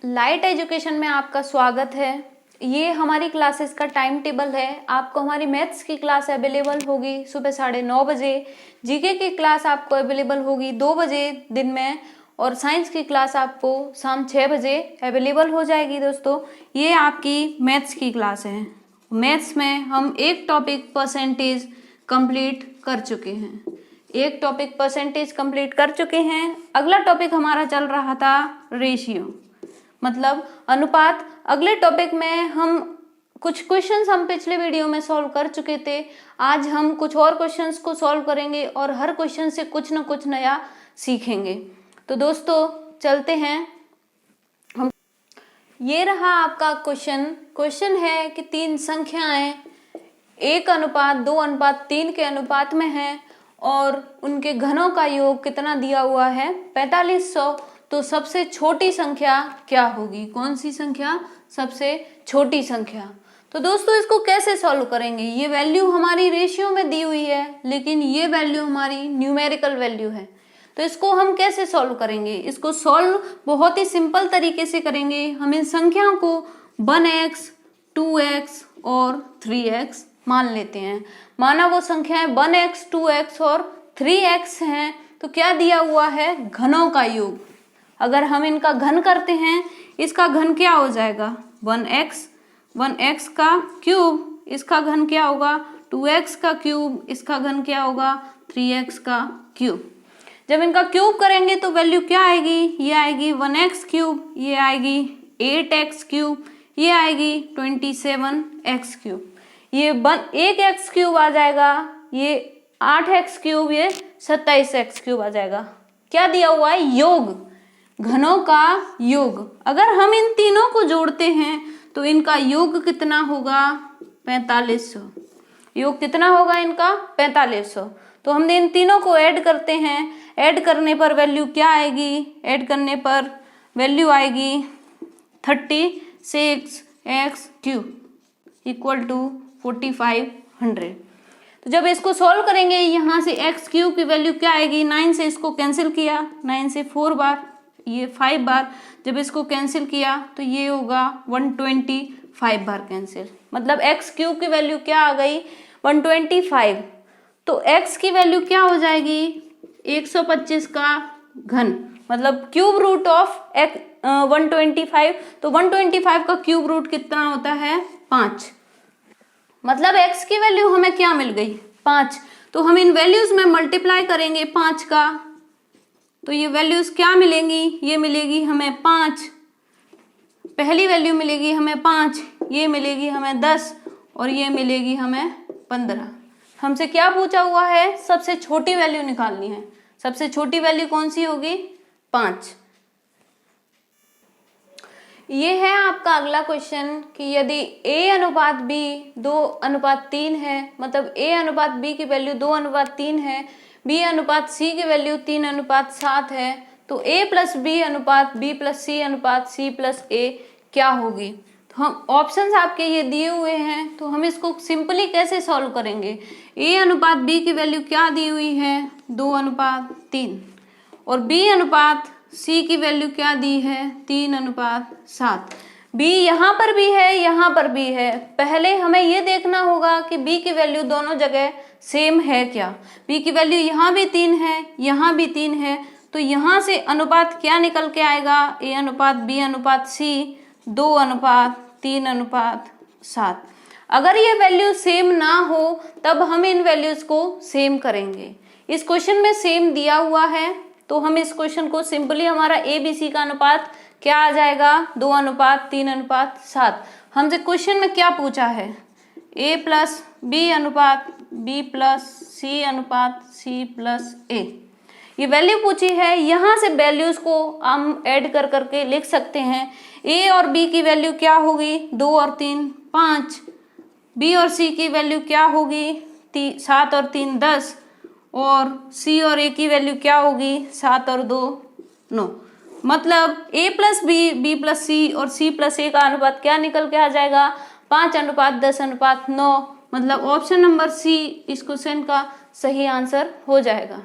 Light education में आपका स्वागत है। ये हमारी क्लासेस का टाइम टेबल है। आपको हमारी मैथ्स की क्लास अवेलेबल होगी सुबह 9:30 बजे, जीके की क्लास आपको अवेलेबल होगी 2 बजे दिन में, और साइंस की क्लास आपको शाम 6 बजे अवेलेबल हो जाएगी। दोस्तों, ये आपकी मैथ्स की क्लास है। मैथ्स में हम एक टॉपिक परसेंटेज कंप्लीट कर चुके हैं। अगला टॉपिक हमारा चल रहा था रेशियो, मतलब अनुपात। अगले टॉपिक में हम कुछ क्वेश्चंस हम पिछले वीडियो में सॉल्व कर चुके थे। आज हम कुछ और क्वेश्चंस को सॉल्व करेंगे और हर क्वेश्चन से कुछ न कुछ नया सीखेंगे। तो दोस्तों चलते हैं हम। ये रहा आपका क्वेश्चन है कि 3 संख्याएं 1:2:3 के अनुपात में है और उनके घनों का योग कितना दिया हुआ है, 4500। तो सबसे छोटी संख्या क्या होगी? कौन सी संख्या सबसे छोटी संख्या? तो दोस्तों इसको कैसे सॉल्व करेंगे? ये वैल्यू हमारी रेशियो में दी हुई है, लेकिन ये वैल्यू हमारी न्यूमेरिकल वैल्यू है। तो इसको हम कैसे सॉल्व करेंगे? इसको सॉल्व बहुत ही सिंपल तरीके से करेंगे। हम इन संख्याओं को 1x, 2x और 3x मान लेते हैं। माना वो संख्याएं 1x, 2x और 3x हैं, तो क्या दिया हुआ है? घनों का योग। अगर हम इनका घन करते हैं, इसका घन क्या हो जाएगा? 1x का क्यूब, इसका घन क्या होगा? 2x का क्यूब, इसका घन क्या होगा? 3x का क्यूब। जब इनका क्यूब करेंगे तो वैल्यू क्या आएगी? ये आएगी 1x क्यूब, ये आएगी 8x क्यूब, ये आएगी 27x क्यूब, ये 1x क्यूब आ जाएगा, ये 8x क्यूब, ये 27x क्यूब आ जाएगा। क्या दिया हुआ है? योग, घनों का योग। अगर हम इन तीनों को जोड़ते हैं तो इनका योग कितना होगा? 4500। योग कितना होगा इनका? 4500। तो हम इन तीनों को ऐड करते हैं। ऐड करने पर वैल्यू क्या आएगी? ऐड करने पर वैल्यू आएगी 36x क्यूब इक्वल टू 4500। तो जब इसको सॉल्व करेंगे, यहाँ से x क्यूब की वैल्यू क्या आएगी? 9 से इसको कैंसिल किया, 9 से 4 बार, ये 5 बार। जब इसको कैंसिल किया तो ये होगा 125 बार कैंसिल। मतलब x क्यूब की वैल्यू क्या आ गई? 125। तो x की वैल्यू क्या हो जाएगी? 125 का घन, मतलब क्यूब रूट ऑफ 125। तो 125 का क्यूब रूट कितना होता है? 5। मतलब x की वैल्यू हमें क्या मिल गई? 5। तो हम इन वैल्यूज में मल्टीप्लाई करेंगे 5 का, तो ये वैल्यूज क्या मिलेंगी? ये मिलेगी हमें 5, पहली वैल्यू मिलेगी हमें 5, ये मिलेगी हमें 10 और ये मिलेगी हमें 15। हमसे क्या पूछा हुआ है? सबसे छोटी वैल्यू निकालनी है। सबसे छोटी वैल्यू कौन सी होगी? 5। ये है आपका अगला क्वेश्चन कि यदि a/b 2:3 है, मतलब a/b की वैल्यू 2:3 है, b/c की वैल्यू 3:7 है, तो a+b/b+c/c+a क्या होगी? तो हम ऑप्शंस आपके ये दिए हुए हैं, तो हम इसको सिंपली कैसे सॉल्व करेंगे? a/b की वैल्यू क्या दी हुई है? 2:3 और b/c की वैल्यू क्या दी है? 3:7। b यहाँ पर भी है, यहाँ पर भी है। पहले हमें ये देखना होगा कि b की वैल्यू दोनों जगह सेम है क्या। b की वैल्यू यहाँ भी 3 है, यहाँ भी 3 है, तो यहाँ से अनुपात क्या निकल के आएगा? a/b/c 2:3:7। अगर ये वैल्यू सेम ना हो तब हम इन वैल्यूज को सेम करेंगे। इस क्वेश्चन में सेम दिया हुआ है, तो हम इस क्वेश्चन को सिंपली, हमारा ABC का अनुपात क्या आ जाएगा? 2:3:7। हमसे क्वेश्चन में क्या पूछा है? a+b/b+c/c+a ये वैल्यू पूछी है। यहाँ से वैल्यूज को हम ऐड कर करके लिख सकते हैं। a और b की वैल्यू क्या होगी? 2 और 3 5। b और c की वैल्यू क्या होगी? 7 और 3 10। और c और a की वैल्यू क्या होगी? 7 और 2 9। मतलब a+b+c और c+a का अनुपात क्या निकल के आ जाएगा? 5:10:9। मतलब ऑप्शन नंबर C इस क्वेश्चन का सही आंसर हो जाएगा।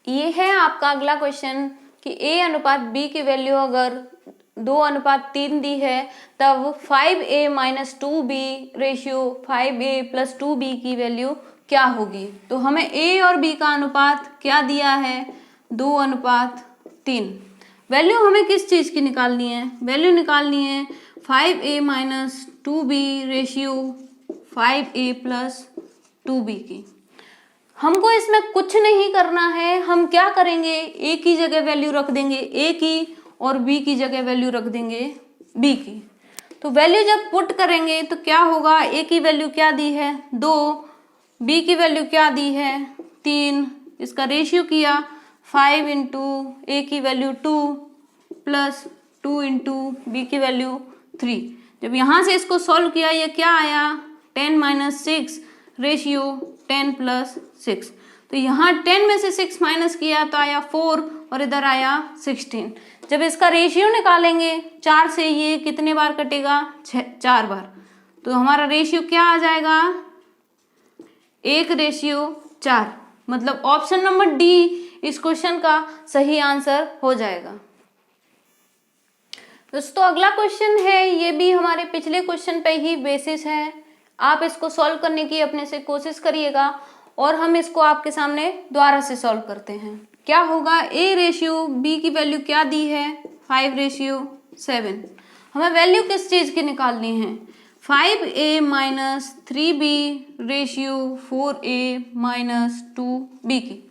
ये है आपका अगला क्वेश्चन कि A अनुपात B की वैल्यू अगर 2:3 दी है तब 5A - 2B ratio 5A + 2B की वैल्यू क्या होगी। तो हमें A और B का अनुपात क्या दिया है, 2:3। वैल्यू हमें किस चीज़ की निकालनी है, वैल्यू निकालनी है 5A - 2B ratio 5A + 2B की। हमको इसमें कुछ नहीं करना है, हम क्या करेंगे, A की जगह वैल्यू रख देंगे A की और B की जगह वैल्यू रख देंगे B की। तो वैल्यू जब पुट करेंगे तो क्या होगा, A की वैल्यू क्या दी है 2, B की वैल्यू क्या दी है 3, इसका रेशियो किया 5 × A की वैल्यू 2 + 2 × B की वैल्यू 3। जब यहाँ से इसको सॉल्व किया ये क्या आया 10 - 6 रेशियो 10 + 6। तो यहाँ 10 में से 6 माइनस किया तो आया 4 और इधर आया 16। जब इसका रेशियो निकालेंगे 4 से ये कितने बार कटेगा 4 बार, तो हमारा रेशियो क्या आ जाएगा 1:4। मतलब ऑप्शन नंबर डी इस क्वेश्चन का सही आंसर हो जाएगा। दोस्तों अगला क्वेश्चन है, ये भी हमारे पिछले क्वेश्चन पे ही बेसिस है। आप इसको सॉल्व करने की अपने से कोशिश करिएगा और हम इसको आपके सामने दोबारा से सॉल्व करते हैं। क्या होगा, A रेशियो B की वैल्यू क्या दी है 5:7। हमें वैल्यू किस चीज़ की निकालनी है 5A - 3B ratio 4A - 2B की।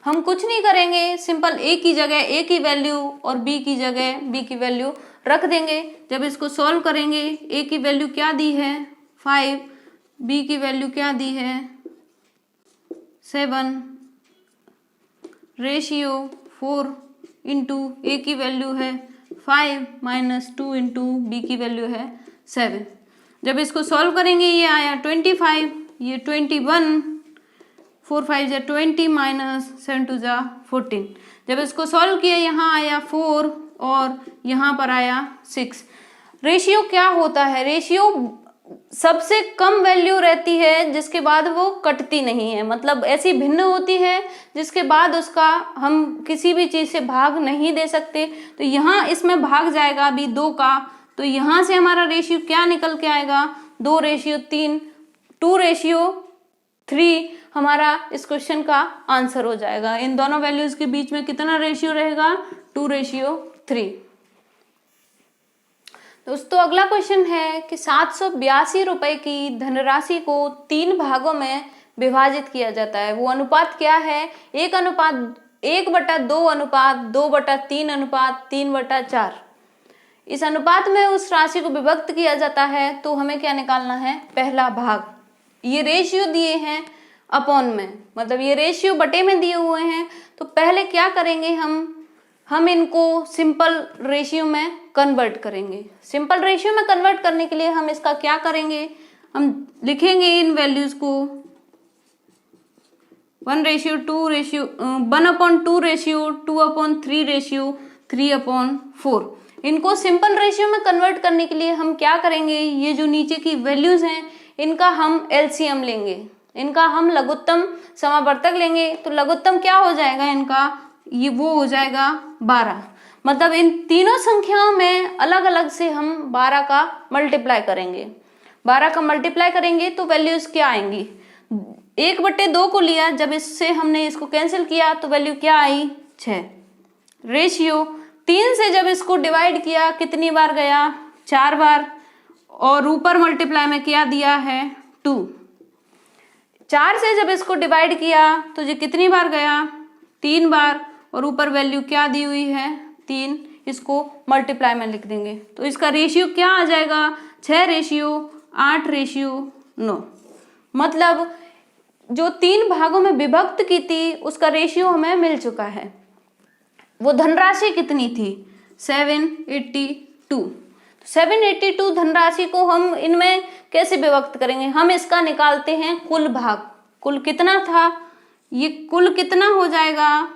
हम कुछ नहीं करेंगे, सिंपल A की जगह A की वैल्यू और B की जगह B की वैल्यू रख देंगे। जब इसको सॉल्व करेंगे A की वैल्यू क्या दी है 5, B की वैल्यू क्या दी है 7 रेशियो 4 × A की वैल्यू है 5 - 2 × B की वैल्यू है 7। जब इसको सॉल्व करेंगे ये आया 25, ये 21, 4 5 = 20 - 7 2 = 14। जब इसको सॉल्व किया यहाँ आया 4 और यहाँ पर आया 6। रेशियो क्या होता है, रेशियो सबसे कम वैल्यू रहती है जिसके बाद वो कटती नहीं है, मतलब ऐसी भिन्न होती है जिसके बाद उसका हम किसी भी चीज़ से भाग नहीं दे सकते। तो यहाँ इसमें भाग जाएगा अभी 2 का, तो यहाँ से हमारा रेशियो क्या निकल के आएगा 2:3, 2:3 हमारा इस क्वेश्चन का आंसर हो जाएगा। इन दोनों वैल्यूज के बीच में कितना रेशियो रहेगा 2:3। दोस्तों अगला क्वेश्चन है कि 782 रुपए की धनराशि को 3 भागों में विभाजित किया जाता है। वो अनुपात क्या है 1/2:2/3/3/4। इस अनुपात में उस राशि को विभक्त किया जाता है, तो हमें क्या निकालना है पहला भाग। ये रेशियो दिए हैं अपॉन में, मतलब ये रेशियो बटे में दिए हुए हैं। तो पहले क्या करेंगे हम इनको सिंपल रेशियो में कन्वर्ट करेंगे। सिंपल रेशियो में कन्वर्ट करने के लिए हम इसका क्या करेंगे, हम लिखेंगे इन वैल्यूज को 1:2 रेशियो 1/2 रेशियो 2/3 रेशियो 3/4। इनको सिंपल रेशियो में कन्वर्ट करने के लिए हम क्या करेंगे, ये जो नीचे की वैल्यूज हैं इनका हम एलसीएम लेंगे, इनका हम लघुत्तम समावर्तक लेंगे। तो लघुत्तम क्या हो जाएगा इनका, ये वो हो जाएगा 12। मतलब इन तीनों संख्याओं में अलग अलग से हम 12 का मल्टीप्लाई करेंगे। 12 का मल्टीप्लाई करेंगे तो वैल्यूज क्या आएंगी, 1/2 को लिया, जब इससे हमने इसको कैंसिल किया तो वैल्यू क्या आई 6। रेशियो 3 से जब इसको डिवाइड किया कितनी बार गया 4 बार, और ऊपर मल्टीप्लाई में क्या दिया है 2। 4 से जब इसको डिवाइड किया तो ये कितनी बार गया 3 बार, और ऊपर वैल्यू क्या दी हुई है 3, इसको मल्टीप्लाई में लिख देंगे। तो इसका रेशियो क्या आ जाएगा 6:8:9। मतलब जो 3 भागों में विभक्त की थी उसका रेशियो हमें मिल चुका है। वो धनराशि कितनी थी 782। 782 धनराशि को हम इनमें कैसे विभक्त करेंगे, हम इसका निकालते हैं कुल भाग। कुल कितना था, ये कुल कितना हो जाएगा,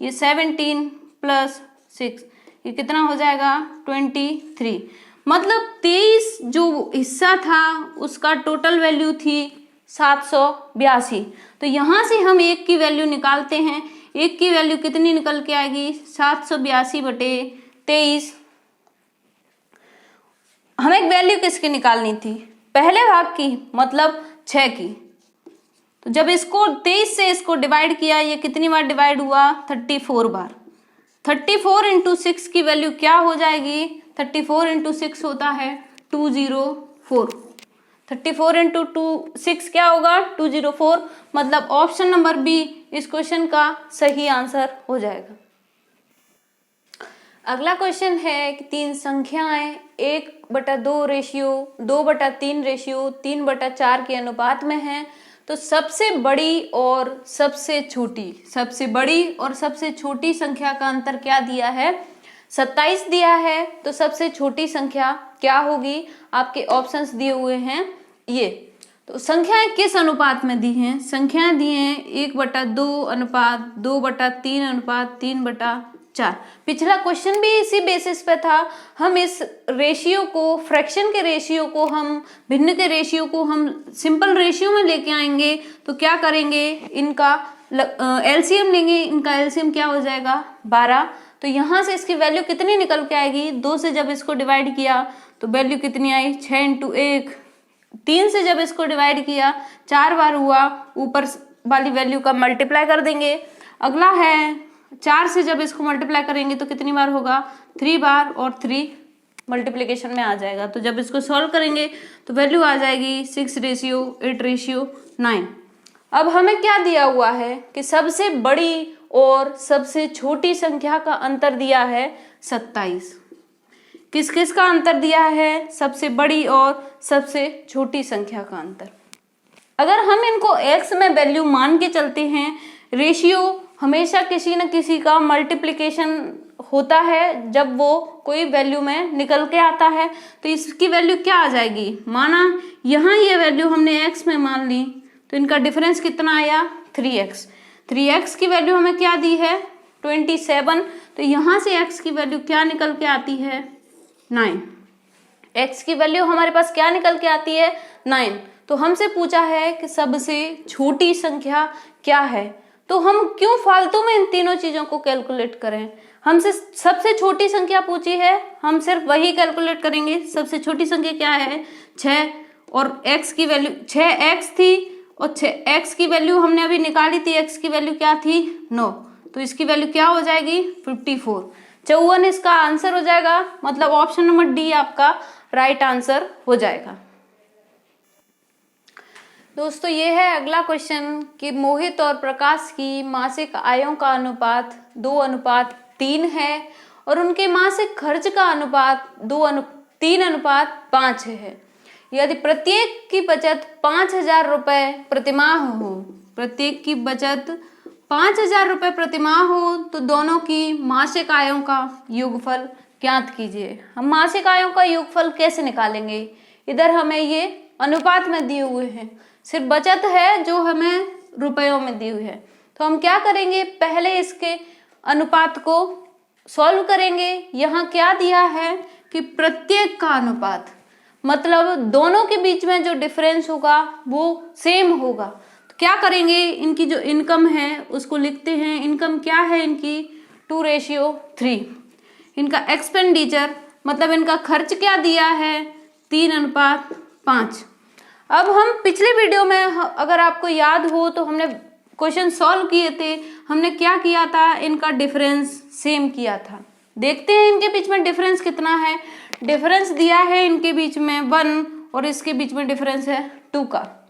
ये 17 + 6, ये कितना हो जाएगा 23। मतलब 23 जो हिस्सा था उसका टोटल वैल्यू थी 782। तो यहाँ से हम 1 की वैल्यू निकालते हैं, एक की वैल्यू कितनी निकल के आएगी, 782/23। हमें एक वैल्यू किसकी निकालनी थी, पहले भाग की, मतलब 6 की। तो जब इसको 23 से इसको डिवाइड किया, ये कितनी बार डिवाइड हुआ, 34 बार। 34 × 6 की वैल्यू क्या हो जाएगी, 34 × 6 होता है 204। 34 × 6 क्या होगा, 204। मतलब ऑप्शन नंबर बी इस क्वेश्चन का सही आंसर हो जाएगा। अगला क्वेश्चन है कि 3 संख्याएं 1/2 रेशियो, 2/3 रेशियो, 3/4 के अनुपात में हैं। तो सबसे बड़ी और सबसे छोटी संख्या का अंतर क्या दिया है, 27 दिया है। तो सबसे छोटी संख्या क्या होगी, आपके ऑप्शंस दिए हुए हैं ये। तो संख्याएं किस अनुपात में दी हैं, संख्याएं दी हैं 1/2 अनुपात 2/3 अनुपात 3/4। पिछला क्वेश्चन भी इसी बेसिस पे था। हम इस रेशियो को, फ्रैक्शन के रेशियो को, हम भिन्न के रेशियो को हम सिंपल रेशियो में लेके आएंगे। तो क्या करेंगे, इनका एलसीएम लेंगे। इनका एलसीएम क्या हो जाएगा, 12। तो यहाँ से इसकी वैल्यू कितनी निकल के आएगी, 2 से जब इसको डिवाइड किया तो वैल्यू कितनी आई, 6 × 1। 3 से जब इसको डिवाइड किया 4 बार हुआ, ऊपर वाली वैल्यू का मल्टीप्लाई कर देंगे। अगला है 4 से जब इसको मल्टीप्लाई करेंगे तो कितनी बार होगा, 3 बार, और 3 मल्टीप्लिकेशन में आ जाएगा। तो जब इसको सॉल्व करेंगे तो वैल्यू आ जाएगी 6:8:9। अब हमें क्या दिया हुआ है कि सबसे बड़ी और सबसे छोटी संख्या का अंतर दिया है 27। किस किस का अंतर दिया है, सबसे बड़ी और सबसे छोटी संख्या का अंतर। अगर हम इनको x में वैल्यू मान के चलते हैं, रेशियो हमेशा किसी न किसी का मल्टीप्लिकेशन होता है जब वो कोई वैल्यू में निकल के आता है। तो इसकी वैल्यू क्या आ जाएगी, माना यहाँ ये वैल्यू हमने x में मान ली, तो इनका डिफरेंस कितना आया, 3x। 3x की वैल्यू हमें क्या दी है, 27। तो यहाँ से x की वैल्यू क्या निकल के आती है, 9। x की वैल्यू हमारे पास क्या निकल के आती है, 9। तो हमसे पूछा है कि सबसे छोटी संख्या क्या है। तो हम क्यों फालतू में इन तीनों चीजों को कैलकुलेट करें, हमसे सबसे छोटी संख्या पूछी है, हम सिर्फ वही कैलकुलेट करेंगे। सबसे छोटी संख्या क्या है, 6, और x की वैल्यू 6x थी, और 6x की वैल्यू हमने अभी निकाली थी, x की वैल्यू क्या थी, 9। तो इसकी वैल्यू क्या हो जाएगी, 54। 54 इसका आंसर हो जाएगा। मतलब ऑप्शन नंबर डी आपका राइट आंसर हो जाएगा। दोस्तों ये है अगला क्वेश्चन कि मोहित और प्रकाश की मासिक आयों का अनुपात 2:3 है और उनके मासिक खर्च का अनुपात 3:5 है। यदि प्रत्येक की बचत 5,000 रुपये प्रतिमाह हो, प्रत्येक की बचत 5,000 रुपये प्रतिमाह हो, तो दोनों की मासिक आयों का योगफल ज्ञात कीजिए। हम मासिक आयों का योगफल कैसे निकालेंगे, इधर हमें ये अनुपात में दिए हुए हैं, सिर्फ बचत है जो हमें रुपयों में दी हुई है। तो हम क्या करेंगे, पहले इसके अनुपात को सॉल्व करेंगे। यहाँ क्या दिया है कि प्रत्येक का अनुपात, मतलब दोनों के बीच में जो डिफरेंस होगा वो सेम होगा। तो क्या करेंगे, इनकी जो इनकम है उसको लिखते हैं। इनकम क्या है इनकी, 2:3। इनका एक्सपेंडिचर, मतलब इनका खर्च क्या दिया है, 3:5। अब हम पिछले वीडियो में, अगर आपको याद हो तो हमने क्वेश्चन सॉल्व किए थे। हमने क्या किया था, इनका डिफरेंस सेम किया था। देखते हैं इनके बीच में डिफरेंस कितना है। डिफरेंस दिया है इनके बीच में 1 और इसके बीच में डिफरेंस है 2 का।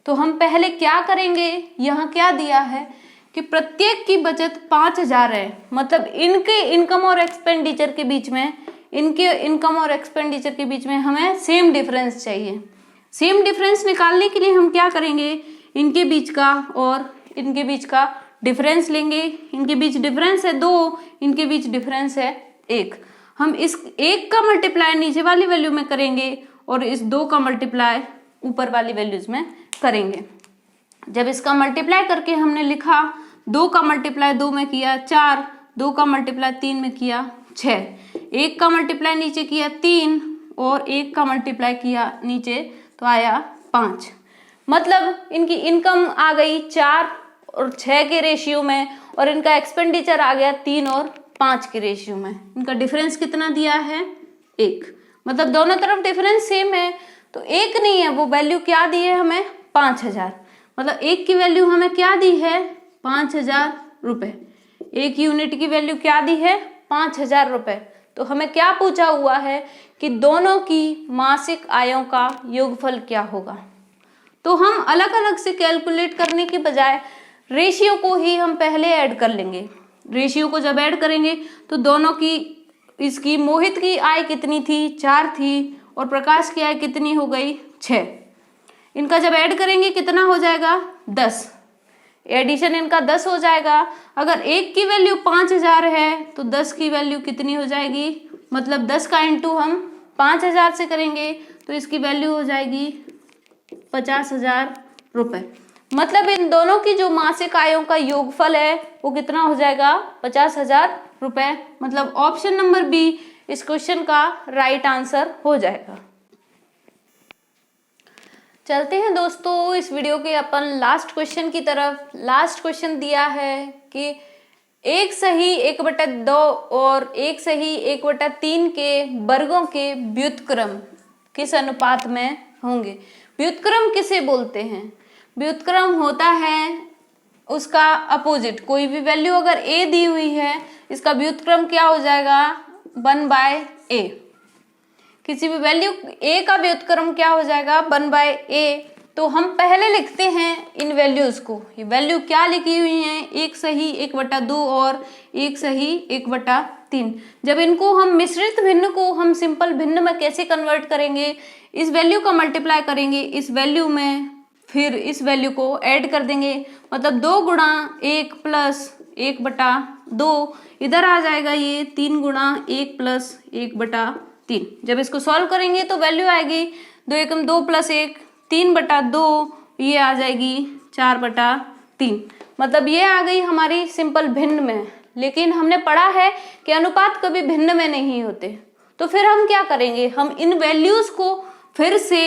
तो हम पहले क्या करेंगे, यहाँ क्या दिया है कि प्रत्येक की बचत 5,000 है, मतलब इनके इनकम और एक्सपेंडिचर के बीच में, इनके इनकम और एक्सपेंडिचर के बीच में हमें सेम डिफरेंस चाहिए। सेम डिफरेंस निकालने के लिए हम क्या करेंगे, इनके बीच का और इनके बीच का डिफरेंस लेंगे। इनके बीच डिफरेंस है 2, इनके बीच डिफरेंस है 1। हम इस 1 का मल्टीप्लाई नीचे वाली वैल्यू में करेंगे और इस 2 का मल्टीप्लाई ऊपर वाली वैल्यूज में करेंगे। जब इसका मल्टीप्लाई करके हमने लिखा, 2 का मल्टीप्लाई 2 में किया 4, 2 का मल्टीप्लाई 3 में किया 6, 1 का मल्टीप्लाई नीचे किया 3 और 1 का मल्टीप्लाई किया नीचे तो आया 5। मतलब इनकी इनकम आ गई 4 और 6 के रेशियो में, और इनका एक्सपेंडिचर आ गया 3 और 5 के रेशियो में। इनका डिफरेंस कितना दिया है? 1। मतलब दोनों तरफ डिफरेंस सेम है, तो 1 नहीं है, वो वैल्यू क्या दी है हमें? 5000। मतलब 1 की वैल्यू हमें क्या दी है? 5000 रुपए। 1 यूनिट की वैल्यू क्या दी है? 5000 रुपए। तो हमें क्या पूछा हुआ है कि दोनों की मासिक आयों का योगफल क्या होगा। तो हम अलग अलग से कैलकुलेट करने की बजाय रेशियो को ही हम पहले ऐड कर लेंगे। रेशियो को जब ऐड करेंगे तो दोनों की, इसकी मोहित की आय कितनी थी? 4 थी, और प्रकाश की आय कितनी हो गई? 6। इनका जब ऐड करेंगे कितना हो जाएगा? 10। एडिशन इनका 10 हो जाएगा। अगर 1 की वैल्यू 5000 है तो 10 की वैल्यू कितनी हो जाएगी? मतलब 10 का इंटू हम 5000 से करेंगे तो इसकी वैल्यू हो जाएगी 50,000 रुपए। मतलब इन दोनों की जो मासिक आयों का योगफल है वो कितना हो जाएगा? 50,000 रुपए। मतलब ऑप्शन नंबर बी इस क्वेश्चन का राइट आंसर हो जाएगा। चलते हैं दोस्तों इस वीडियो के अपन लास्ट क्वेश्चन की तरफ। लास्ट क्वेश्चन दिया है कि 1 सही 1/2 और 1 सही 1/3 के वर्गों के व्युत्क्रम किस अनुपात में होंगे। व्युत्क्रम किसे बोलते हैं? व्युत्क्रम होता है उसका अपोजिट। कोई भी वैल्यू अगर a दी हुई है, इसका व्युत्क्रम क्या हो जाएगा? 1/a। किसी भी वैल्यू a का व्युत्क्रम क्या हो जाएगा? 1/a। तो हम पहले लिखते हैं इन वैल्यूज को। ये वैल्यू क्या लिखी हुई है? 1 सही 1/2 और 1 सही 1/3। जब इनको हम मिश्रित भिन्न को हम सिंपल भिन्न में कैसे कन्वर्ट करेंगे? इस वैल्यू का मल्टीप्लाई करेंगे इस वैल्यू में, फिर इस वैल्यू को ऐड कर देंगे। मतलब 2 गुणा 1 प्लस 1/2, इधर आ जाएगा ये 3 गुणा 1 प्लस 1/3। जब इसको सॉल्व करेंगे तो वैल्यू आएगी 2 एकम 2 प्लस 1 3/2, ये आ जाएगी 4/3। मतलब ये आ गई हमारी सिंपल भिन्न में। लेकिन हमने पढ़ा है कि अनुपात कभी भिन्न में नहीं होते, तो फिर हम क्या करेंगे? हम इन वैल्यूज को फिर से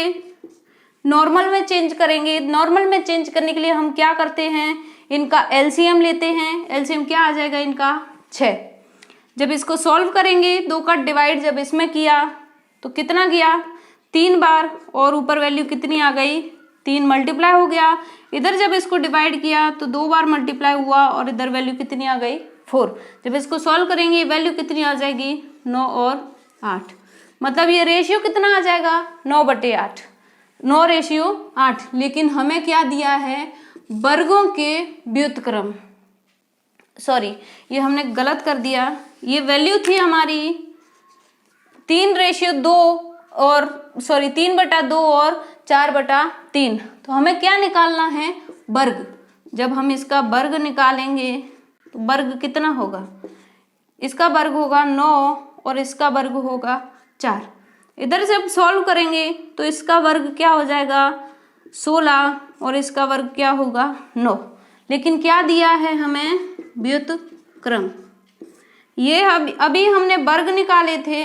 नॉर्मल में चेंज करेंगे। नॉर्मल में चेंज करने के लिए हम क्या करते हैं? इनका एलसीएम लेते हैं। एलसीएम क्या आ जाएगा इनका? 6। जब इसको सॉल्व करेंगे 2 का डिवाइड जब इसमें किया तो कितना गया? 3 बार, और ऊपर वैल्यू कितनी आ गई? 3 मल्टीप्लाई हो गया। इधर जब इसको डिवाइड किया तो 2 बार मल्टीप्लाई हुआ, और इधर वैल्यू कितनी आ गई? 4। जब इसको सॉल्व करेंगे वैल्यू कितनी आ जाएगी? 9 और 8। मतलब ये रेशियो कितना आ जाएगा? 9/8। 9 रेशियो 8। लेकिन हमें क्या दिया है? वर्गों के व्युत्क्रम। सॉरी, ये हमने गलत कर दिया। ये वैल्यू थी हमारी 3/2 और 3/2 और 4/3। तो हमें क्या निकालना है? वर्ग। जब हम इसका वर्ग निकालेंगे तो वर्ग कितना होगा? इसका वर्ग होगा 9 और इसका वर्ग होगा 4। इधर जब सॉल्व करेंगे तो इसका वर्ग क्या हो जाएगा? 16, और इसका वर्ग क्या होगा? 9। लेकिन क्या दिया है हमें? व्युत्क्रम। ये अभी हमने वर्ग निकाले थे,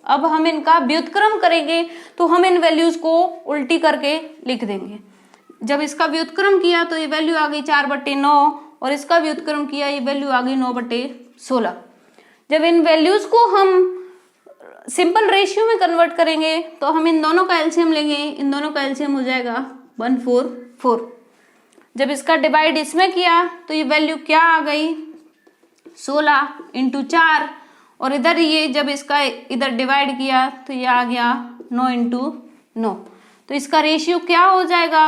अब हम इनका व्युत्क्रम करेंगे तो हम इन वैल्यूज को उल्टी करके लिख देंगे। जब इसका व्युत्क्रम किया तो ये वैल्यू आ गई 4/9, और इसका व्युत्क्रम किया ये वैल्यू आ गई 9/16। जब इन वैल्यूज को हम सिंपल रेशियो में कन्वर्ट करेंगे तो हम इन दोनों का एलसीएम लेंगे। इन दोनों का एलसीएम हो जाएगा 144। जब इसका डिवाइड इसमें किया तो ये वैल्यू क्या आ गई? 16 × 4, और इधर ये जब इसका इधर डिवाइड किया तो ये आ गया 9 × 9। तो इसका रेशियो क्या हो जाएगा?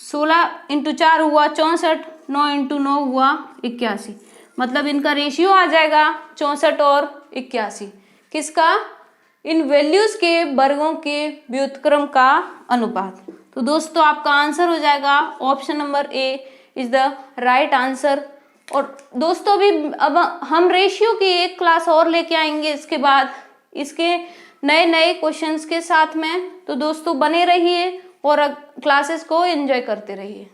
16 × 4 हुआ 64, 9 × 9 हुआ 81। मतलब इनका रेशियो आ जाएगा 64 और 81। किसका? इन वैल्यूज के वर्गों के व्युत्क्रम का अनुपात। तो दोस्तों आपका आंसर हो जाएगा option number A is the right answer. और दोस्तों अभी अब हम रेशियो की एक क्लास और लेके आएंगे इसके बाद, इसके नए नए क्वेश्चंस के साथ में। तो दोस्तों बने रहिए और क्लासेस को एंजॉय करते रहिए।